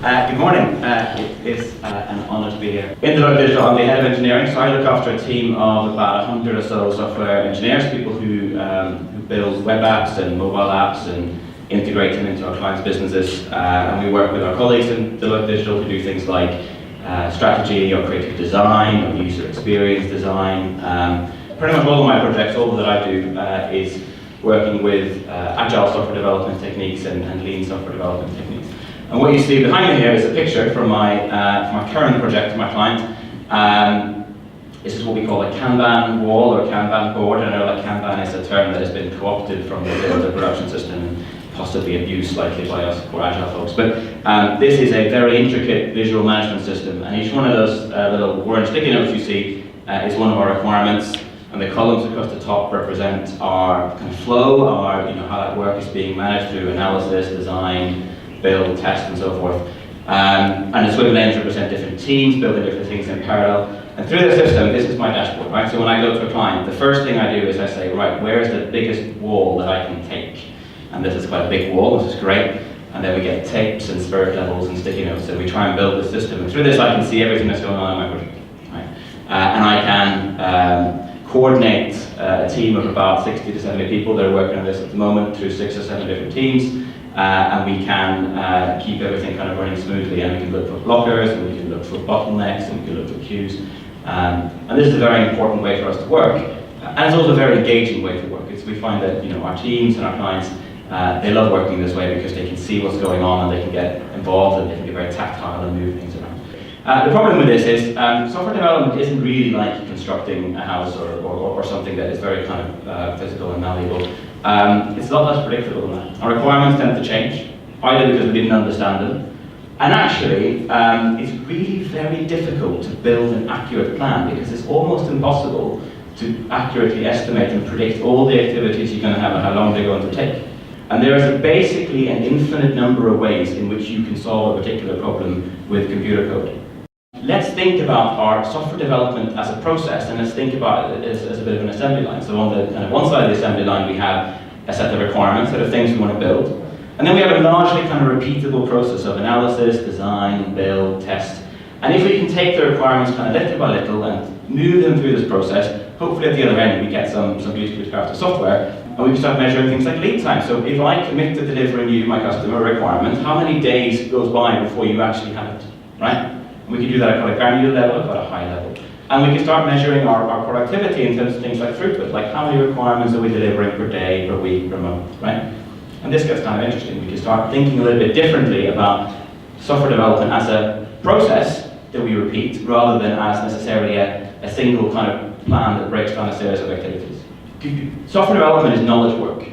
Good morning. It is an honour to be here. In Lean Lietuva, I'm the head of engineering, so I look after a team of about 100 or so software engineers, people who build web apps and mobile apps and integrate them into our clients' businesses. And we work with our colleagues in Lean Lietuva to do things like strategy or creative design or user experience design. Pretty much all of my projects, all that I do is working with Agile software development techniques and Lean software development techniques. And what you see behind me here is a picture from my current project, my client. This is what we call a Kanban wall or a Kanban board. I know that Kanban is a term that has been co-opted from the production system and possibly abused slightly by us poor Agile folks. But this is a very intricate visual management system, and each one of those little orange sticky notes you see is one of our requirements. And the columns across the top represent our kind of flow, our how that work is being managed through analysis, design, build, test, and so forth. And the swim lanes represent different teams building different things in parallel. And through the system, this is my dashboard, right? So when I go to a client, the first thing I do is I say, right, where is the biggest wall that I can take? And this is quite a big wall, this is great. And then we get tapes and spirit levels and sticky notes, and we try and build the system. And through this, I can see everything that's going on in my project, right? And I can coordinate a team of about 60 to 70 people that are working on this at the moment through 6 or 7 different teams. And we can keep everything kind of running smoothly, and we can look for blockers, and we can look for bottlenecks, and we can look for queues. And this is a very important way for us to work, and it's also a very engaging way to work. We find that our teams and our clients, they love working this way because they can see what's going on and they can get involved and they can be very tactile and move things around. The problem with this is software development isn't really like constructing a house or something that is very kind of physical and malleable. It's a lot less predictable than that. Our requirements tend to change, either because we didn't understand them, and actually it's really very difficult to build an accurate plan because it's almost impossible to accurately estimate and predict all the activities you're going to have and how long they're going to take. And there is basically an infinite number of ways in which you can solve a particular problem with computer code. Let's think about our software development as a process, and let's think about it as a bit of an assembly line. So on the kind of one side of the assembly line, we have a set of requirements, set of things we want to build. And then we have a largely kind of repeatable process of analysis, design, build, test. And if we can take the requirements kind of little by little and move them through this process, hopefully at the other end we get some beautifully crafted software, and we can start measuring things like lead time. So if I commit to delivering you, my customer, a requirement, how many days goes by before you actually have it, right? And we can do that at quite a granular level, at quite a high level. And we can start measuring our productivity in terms of things like throughput, like how many requirements are we delivering per day, per week, per month, right? And this gets kind of interesting. We can start thinking a little bit differently about software development as a process that we repeat, rather than as necessarily a single kind of plan that breaks down a series of activities. Software development is knowledge work.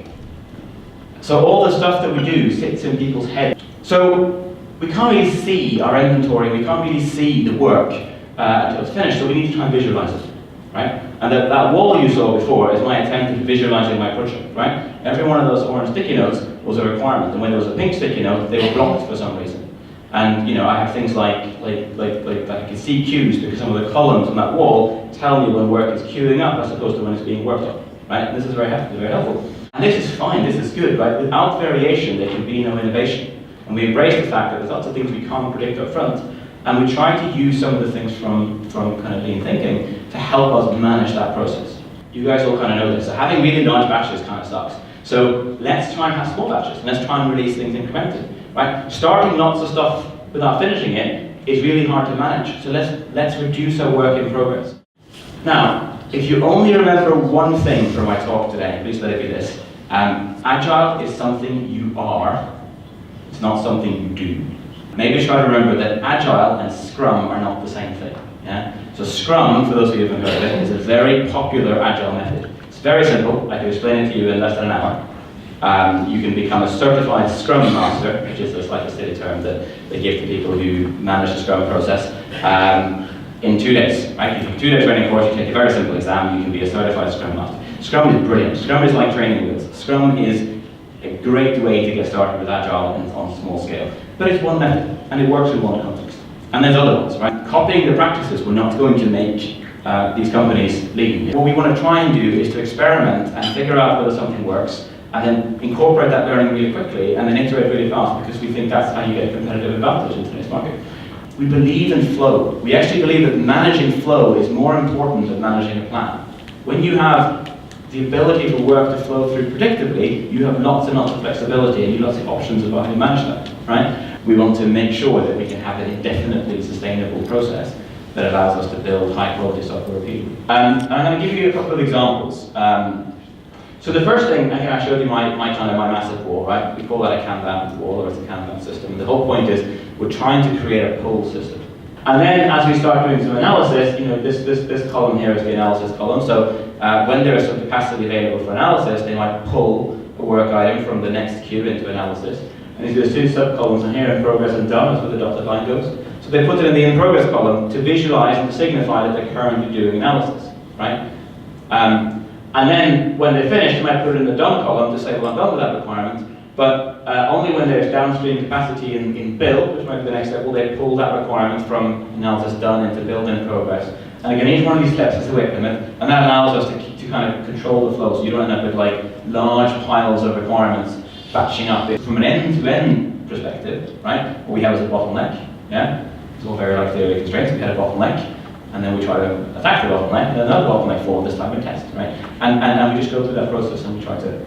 So all the stuff that we do sits in people's heads. So we can't really see our inventory, we can't really see the work until it's finished, so we need to try and visualize it, right? And that wall you saw before is my attempt at visualizing my project, right? Every one of those orange sticky notes was a requirement, and when there was a pink sticky note, they were blocked for some reason. And I have things like I can see queues because some of the columns on that wall tell me when work is queuing up as opposed to when it's being worked on, right? And this is very helpful. And this is fine, this is good, right? Without variation, there can be no innovation. And we embrace the fact that there's lots of things we can't predict up front, and we try to use some of the things from kind of lean thinking to help us manage that process. You guys all kind of know this, so having really large batches kind of sucks. So let's try and have small batches, and let's try and release things incrementally. Right? Starting lots of stuff without finishing it is really hard to manage. So let's reduce our work in progress. Now, if you only remember one thing from my talk today, please let it be this. Agile is something you are, it's not something you do. Maybe try to remember that Agile and Scrum are not the same thing. Yeah? So Scrum, for those of you who haven't heard of it, is a very popular Agile method. It's very simple. I can explain it to you in less than an hour. You can become a certified Scrum Master, which is a slightly silly term that they give to people who manage the Scrum process, in 2 days. Right? You take a 2-day training course, you take a very simple exam, you can be a certified Scrum Master. Scrum is brilliant. Scrum is like training wheels. Scrum is a great way to get started with Agile on a small scale. But it's one method, and it works in one context. And there's other ones, right? Copying the practices, we're not going to make these companies lean. What we want to try and do is to experiment and figure out whether something works, and then incorporate that learning really quickly, and then iterate really fast, because we think that's how you get a competitive advantage in today's market. We believe in flow. We actually believe that managing flow is more important than managing a plan. When you have the ability for work to flow through predictably, you have lots and lots of flexibility, and you have lots of options about how you manage that, right? We want to make sure that we can have an indefinitely sustainable process that allows us to build high-quality software repeatedly. And I'm going to give you a couple of examples. So the first thing, I think I showed you my massive wall, right? We call that a Kanban wall, or it's a Kanban system. And the whole point is we're trying to create a pull system. And then as we start doing some analysis, this column here is the analysis column. So when there is some capacity available for analysis, they might pull a work item from the next queue into analysis. And there's two sub-columns in here, in progress and done, that's where the dotted line goes. So they put it in the in progress column to visualize and to signify that they're currently doing analysis, right? And then when they finish, they might put it in the done column to say, well, I'm done with that requirement, but only when there's downstream capacity in build, which might be the next step, will they pull that requirement from analysis done into build in progress. And again, each one of these steps has a weight limit, and that allows us to kind of control the flow, so you don't end up with like large piles of requirements batching up. From an end-to-end perspective, right, what we have is a bottleneck, yeah? It's all very like theory constraints. We had a bottleneck, and then we try to attack the bottleneck, and another bottleneck form, this time in test, right? And we just go through that process, and we try to